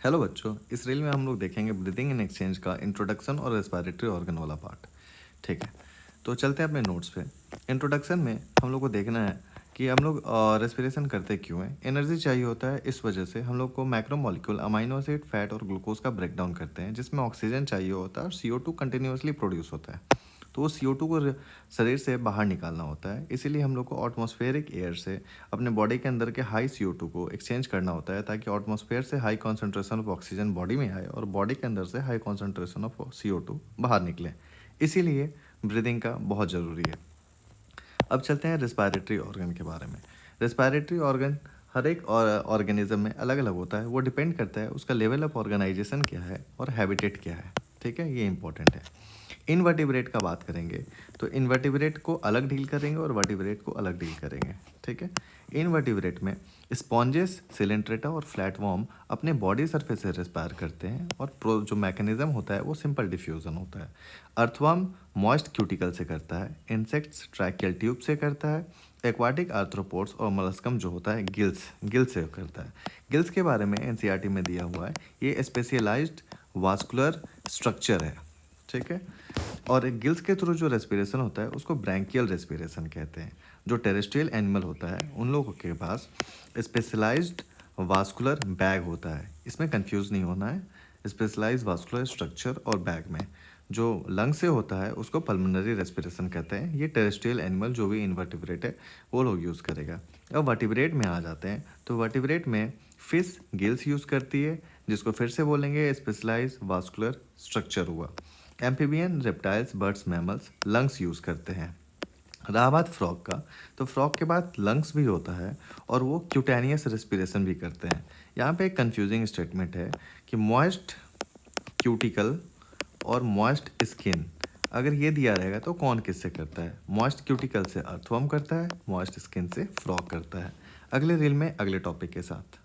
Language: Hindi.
हेलो बच्चों, इस रील में हम लोग देखेंगे ब्रीदिंग इन एक्सचेंज का इंट्रोडक्शन और रेस्पिरेटरी ऑर्गन वाला पार्ट। ठीक है, तो चलते हैं अपने नोट्स पे। इंट्रोडक्शन में हम लोग को देखना है कि हम लोग रेस्पिरेशन करते क्यों हैं। एनर्जी चाहिए होता है, इस वजह से हम लोग को macro molecule amino acid, fat और ग्लूकोज का ब्रेकडाउन करते हैं, जिसमें ऑक्सीजन चाहिए होता है और CO2 कंटिन्यूसली प्रोड्यूस होता है। तो वो CO2 को शरीर से बाहर निकालना होता है, इसीलिए हम लोग को एटमॉस्फेरिक एयर से अपने बॉडी के अंदर के हाई CO2 को एक्सचेंज करना होता है, ताकि एटमॉस्फेयर से high concentration of oxygen body में आए और बॉडी के अंदर से हाई कॉन्सेंट्रेशन ऑफ CO2 बाहर निकले। इसीलिए ब्रीदिंग का बहुत ज़रूरी है। अब चलते हैं रेस्पिरेटरी ऑर्गन के बारे में। रेस्पिरेटरी ऑर्गन हर एक ऑर्गेनिज्म में अलग अलग होता है, वो डिपेंड करता है उसका लेवल ऑफ ऑर्गेनाइजेशन क्या है और हैबिटेट क्या है। ठीक है, ये इंपॉर्टेंट है। इनवर्टिब्रेट का बात करेंगे तो इनवर्टिब्रेट को अलग डील करेंगे और वर्टिब्रेट को अलग डील करेंगे। ठीक है, इनवर्टिब्रेट में स्पॉन्जेस, सिलेंट्रेटा और फ्लैटवॉर्म अपने बॉडी सरफेस से रेस्पायर करते हैं और जो मैकेनिज्म होता है वो सिंपल डिफ्यूजन होता है। अर्थवर्म मॉइस्ट क्यूटिकल से करता है, इंसेक्ट्स ट्रैकियल ट्यूब से करता है, एक्वाटिक आर्थ्रोपोड्स और मलस्कम जो होता है गिल्स से करता है। गिल्स के बारे में एनसीईआरटी में दिया हुआ है, ये स्पेशलाइज्ड वास्कुलर स्ट्रक्चर है। ठीक है, और गिल्स के थ्रू जो रेस्पिरेशन होता है उसको ब्रैंकियल रेस्पिरेशन कहते हैं। जो टेरेस्ट्रियल एनिमल होता है उन लोगों के पास स्पेशलाइज्ड वास्कुलर बैग होता है, इसमें कंफ्यूज नहीं होना है। स्पेशलाइज्ड वास्कुलर स्ट्रक्चर और बैग में जो लंग से होता है उसको पल्मोनरी रेस्पिरेशन कहते हैं। ये टेरेस्ट्रियल एनिमल जो भी इनवर्टिब्रेट है वो लोग यूज़ करेगा। अब वर्टिब्रेट में आ जाते हैं, तो वर्टिब्रेट में फिश गिल्स यूज़ करती है, जिसको फिर से बोलेंगे स्पेशलाइज्ड वास्कुलर स्ट्रक्चर हुआ। Amphibian, reptiles, birds, mammals lungs use करते हैं। रहा बात फ्रॉग का, तो फ्रॉग के बाद लंग्स भी होता है और वो क्यूटेनियस रेस्पिरेशन भी करते हैं। यहाँ पे एक कंफ्यूजिंग स्टेटमेंट है कि मॉइस्ट क्यूटिकल और मॉइस्ट स्किन, अगर ये दिया रहेगा तो कौन किससे करता है। मॉइस्ट क्यूटिकल से अर्थवर्म करता है, मॉइस्ट स्किन से फ्रॉग करता है। अगले रील में अगले टॉपिक के साथ।